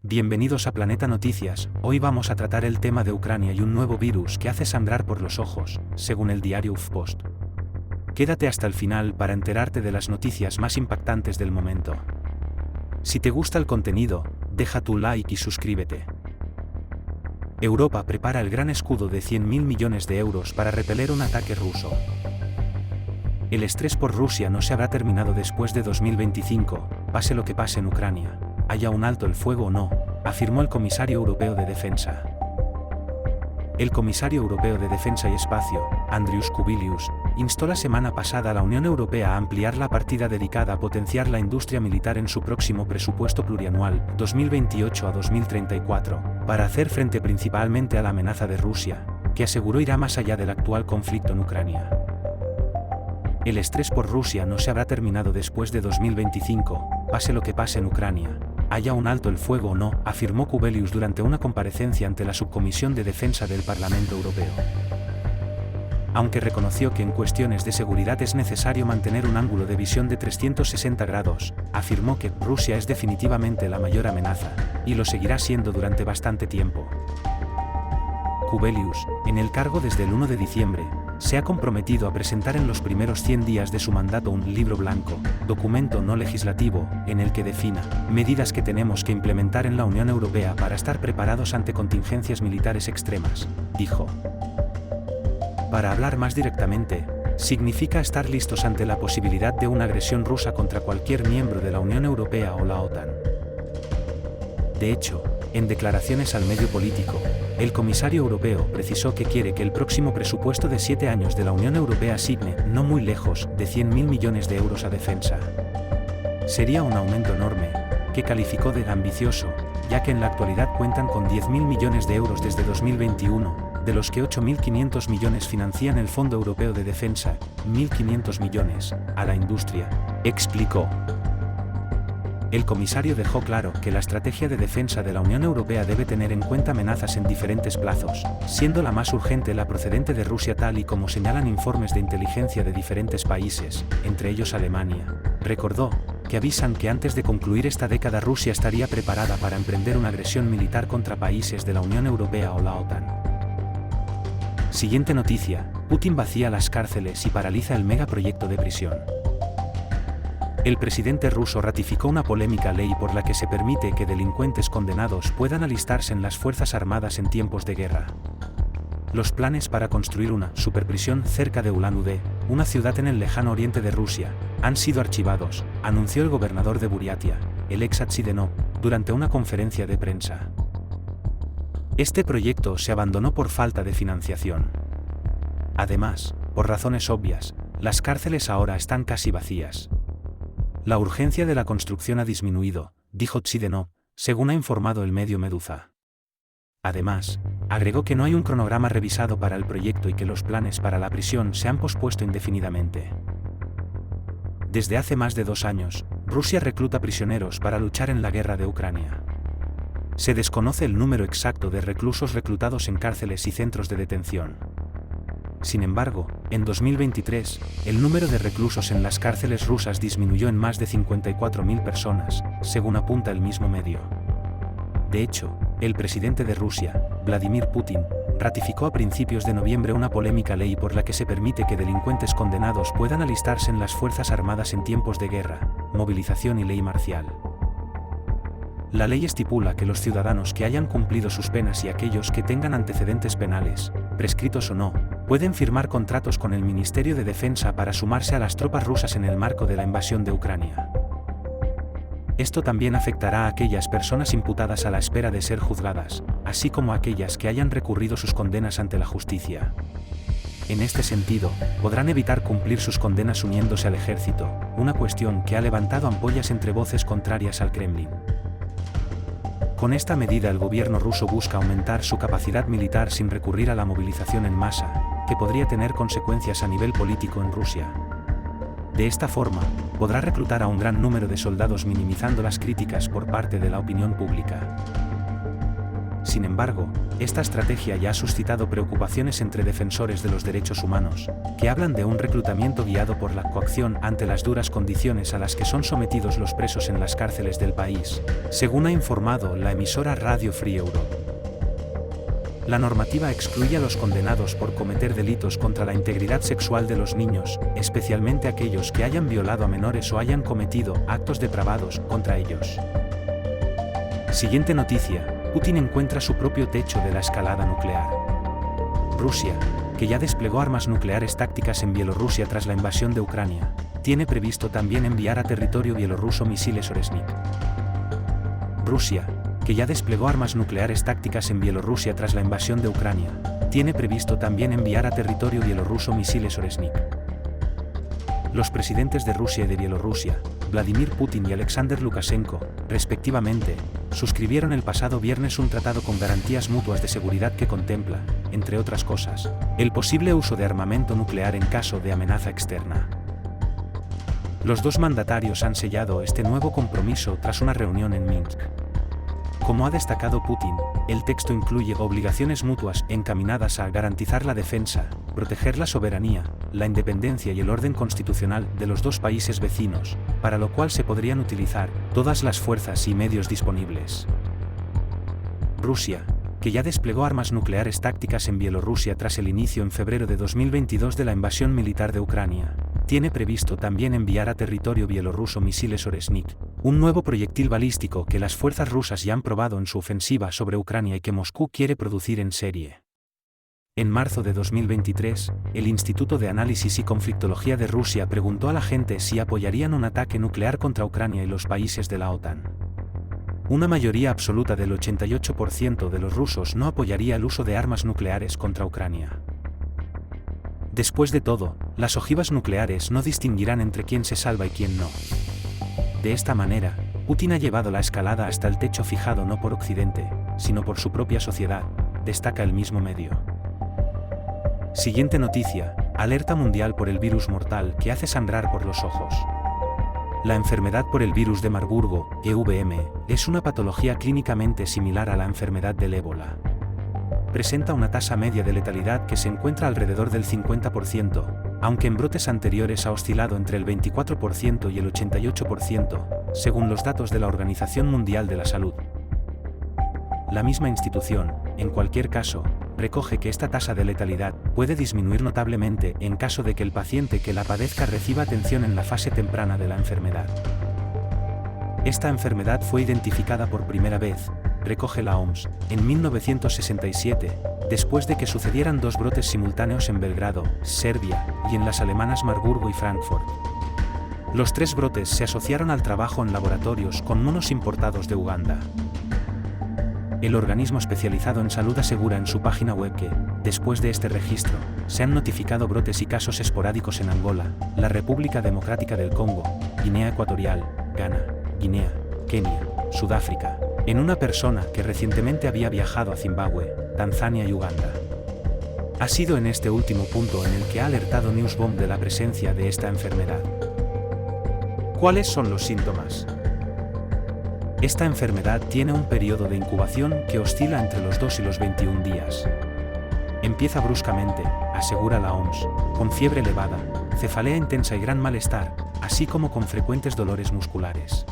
Bienvenidos a Planeta Noticias. Hoy vamos a tratar el tema de Ucrania y un nuevo virus que hace sangrar por los ojos, según el diario HuffPost. Quédate hasta el final para enterarte de las noticias más impactantes del momento. Si te gusta el contenido, deja tu like y suscríbete. Europa prepara el gran escudo de 100.000 millones de euros para repeler un ataque ruso. El estrés por Rusia no se habrá terminado después de 2025, pase lo que pase en Ucrania, haya un alto el fuego o no, afirmó el comisario europeo de Defensa. El comisario europeo de Defensa y Espacio, Andrius Kubilius, instó la semana pasada a la Unión Europea a ampliar la partida dedicada a potenciar la industria militar en su próximo presupuesto plurianual, 2028 a 2034, para hacer frente principalmente a la amenaza de Rusia, que aseguró irá más allá del actual conflicto en Ucrania. El estrés por Rusia no se habrá terminado después de 2025, pase lo que pase en Ucrania, haya un alto el fuego o no, afirmó Kubilius durante una comparecencia ante la Subcomisión de Defensa del Parlamento Europeo. Aunque reconoció que en cuestiones de seguridad es necesario mantener un ángulo de visión de 360 grados, afirmó que Rusia es definitivamente la mayor amenaza, y lo seguirá siendo durante bastante tiempo. Kubilius, en el cargo desde el 1 de diciembre, se ha comprometido a presentar en los primeros 100 días de su mandato un libro blanco, documento no legislativo, en el que defina medidas que tenemos que implementar en la Unión Europea para estar preparados ante contingencias militares extremas, dijo. Para hablar más directamente, significa estar listos ante la posibilidad de una agresión rusa contra cualquier miembro de la Unión Europea o la OTAN. De hecho, en declaraciones al medio político, el comisario europeo precisó que quiere que el próximo presupuesto de 7 años de la Unión Europea asigne, no muy lejos, de 100.000 millones de euros a defensa. Sería un aumento enorme, que calificó de ambicioso, ya que en la actualidad cuentan con 10.000 millones de euros desde 2021, de los que 8.500 millones financian el Fondo Europeo de Defensa, 1.500 millones, a la industria, explicó. El comisario dejó claro que la estrategia de defensa de la Unión Europea debe tener en cuenta amenazas en diferentes plazos, siendo la más urgente la procedente de Rusia tal y como señalan informes de inteligencia de diferentes países, entre ellos Alemania. Recordó que avisan que antes de concluir esta década Rusia estaría preparada para emprender una agresión militar contra países de la Unión Europea o la OTAN. Siguiente noticia: Putin vacía las cárceles y paraliza el megaproyecto de prisión. El presidente ruso ratificó una polémica ley por la que se permite que delincuentes condenados puedan alistarse en las Fuerzas Armadas en tiempos de guerra. Los planes para construir una superprisión cerca de Ulan-Ude, una ciudad en el lejano oriente de Rusia, han sido archivados, anunció el gobernador de Buriatia, Alexei Sidenov, durante una conferencia de prensa. Este proyecto se abandonó por falta de financiación. Además, por razones obvias, las cárceles ahora están casi vacías. La urgencia de la construcción ha disminuido, dijo Sidenov, según ha informado el medio Meduza. Además, agregó que no hay un cronograma revisado para el proyecto y que los planes para la prisión se han pospuesto indefinidamente. Desde hace más de 2 años, Rusia recluta prisioneros para luchar en la guerra de Ucrania. Se desconoce el número exacto de reclusos reclutados en cárceles y centros de detención. Sin embargo, en 2023, el número de reclusos en las cárceles rusas disminuyó en más de 54.000 personas, según apunta el mismo medio. De hecho, el presidente de Rusia, Vladimir Putin, ratificó a principios de noviembre una polémica ley por la que se permite que delincuentes condenados puedan alistarse en las Fuerzas Armadas en tiempos de guerra, movilización y ley marcial. La ley estipula que los ciudadanos que hayan cumplido sus penas y aquellos que tengan antecedentes penales, prescritos o no, pueden firmar contratos con el Ministerio de Defensa para sumarse a las tropas rusas en el marco de la invasión de Ucrania. Esto también afectará a aquellas personas imputadas a la espera de ser juzgadas, así como a aquellas que hayan recurrido sus condenas ante la justicia. En este sentido, podrán evitar cumplir sus condenas uniéndose al ejército, una cuestión que ha levantado ampollas entre voces contrarias al Kremlin. Con esta medida el gobierno ruso busca aumentar su capacidad militar sin recurrir a la movilización en masa, que podría tener consecuencias a nivel político en Rusia. De esta forma, podrá reclutar a un gran número de soldados minimizando las críticas por parte de la opinión pública. Sin embargo, esta estrategia ya ha suscitado preocupaciones entre defensores de los derechos humanos, que hablan de un reclutamiento guiado por la coacción ante las duras condiciones a las que son sometidos los presos en las cárceles del país, según ha informado la emisora Radio Free Europe. La normativa excluye a los condenados por cometer delitos contra la integridad sexual de los niños, especialmente aquellos que hayan violado a menores o hayan cometido actos depravados contra ellos. Siguiente noticia. Putin encuentra su propio techo de la escalada nuclear. Rusia, que ya desplegó armas nucleares tácticas en Bielorrusia tras la invasión de Ucrania, tiene previsto también enviar a territorio bielorruso misiles Oresnik. Rusia, que ya desplegó armas nucleares tácticas en Bielorrusia tras la invasión de Ucrania, tiene previsto también enviar a territorio bielorruso misiles Oresnik. Los presidentes de Rusia y de Bielorrusia, Vladimir Putin y Alexander Lukashenko, respectivamente, suscribieron el pasado viernes un tratado con garantías mutuas de seguridad que contempla, entre otras cosas, el posible uso de armamento nuclear en caso de amenaza externa. Los dos mandatarios han sellado este nuevo compromiso tras una reunión en Minsk. Como ha destacado Putin, el texto incluye obligaciones mutuas encaminadas a garantizar la defensa, proteger la soberanía, la independencia y el orden constitucional de los dos países vecinos, para lo cual se podrían utilizar todas las fuerzas y medios disponibles. Rusia, que ya desplegó armas nucleares tácticas en Bielorrusia tras el inicio en febrero de 2022 de la invasión militar de Ucrania, tiene previsto también enviar a territorio bielorruso misiles Oresnik, un nuevo proyectil balístico que las fuerzas rusas ya han probado en su ofensiva sobre Ucrania y que Moscú quiere producir en serie. En marzo de 2023, el Instituto de Análisis y Conflictología de Rusia preguntó a la gente si apoyarían un ataque nuclear contra Ucrania y los países de la OTAN. Una mayoría absoluta del 88% de los rusos no apoyaría el uso de armas nucleares contra Ucrania. Después de todo, las ojivas nucleares no distinguirán entre quién se salva y quién no. De esta manera, Putin ha llevado la escalada hasta el techo fijado no por Occidente, sino por su propia sociedad, destaca el mismo medio. Siguiente noticia, alerta mundial por el virus mortal que hace sangrar por los ojos. La enfermedad por el virus de Marburgo, EVM, es una patología clínicamente similar a la enfermedad del ébola. Presenta una tasa media de letalidad que se encuentra alrededor del 50%, aunque en brotes anteriores ha oscilado entre el 24% y el 88%, según los datos de la Organización Mundial de la Salud. La misma institución, en cualquier caso, recoge que esta tasa de letalidad puede disminuir notablemente en caso de que el paciente que la padezca reciba atención en la fase temprana de la enfermedad. Esta enfermedad fue identificada por primera vez, recoge la OMS, en 1967, después de que sucedieran dos brotes simultáneos en Belgrado, Serbia, y en las alemanas Marburgo y Frankfurt. Los tres brotes se asociaron al trabajo en laboratorios con monos importados de Uganda. El organismo especializado en salud asegura en su página web que, después de este registro, se han notificado brotes y casos esporádicos en Angola, la República Democrática del Congo, Guinea Ecuatorial, Ghana, Guinea, Kenia, Sudáfrica, en una persona que recientemente había viajado a Zimbabue, Tanzania y Uganda. Ha sido en este último punto en el que ha alertado Newsbomb de la presencia de esta enfermedad. ¿Cuáles son los síntomas? Esta enfermedad tiene un periodo de incubación que oscila entre los 2 y los 21 días. Empieza bruscamente, asegura la OMS, con fiebre elevada, cefalea intensa y gran malestar, así como con frecuentes dolores musculares.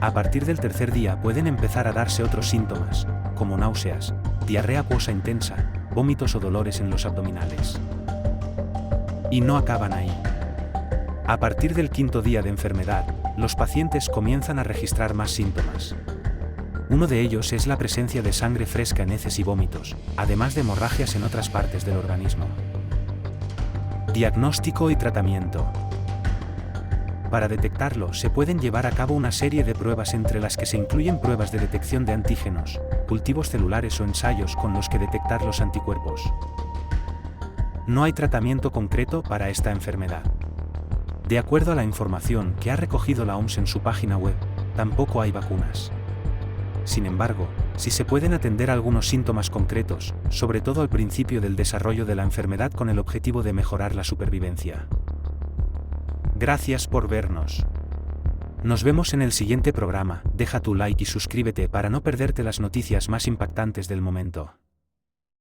A partir del tercer día pueden empezar a darse otros síntomas, como náuseas, diarrea acuosa intensa, vómitos o dolores en los abdominales. Y no acaban ahí. A partir del quinto día de enfermedad, los pacientes comienzan a registrar más síntomas. Uno de ellos es la presencia de sangre fresca en heces y vómitos, además de hemorragias en otras partes del organismo. Diagnóstico y tratamiento. Para detectarlo se pueden llevar a cabo una serie de pruebas entre las que se incluyen pruebas de detección de antígenos, cultivos celulares o ensayos con los que detectar los anticuerpos. No hay tratamiento concreto para esta enfermedad. De acuerdo a la información que ha recogido la OMS en su página web, tampoco hay vacunas. Sin embargo, sí se pueden atender algunos síntomas concretos, sobre todo al principio del desarrollo de la enfermedad con el objetivo de mejorar la supervivencia. Gracias por vernos. Nos vemos en el siguiente programa, deja tu like y suscríbete para no perderte las noticias más impactantes del momento.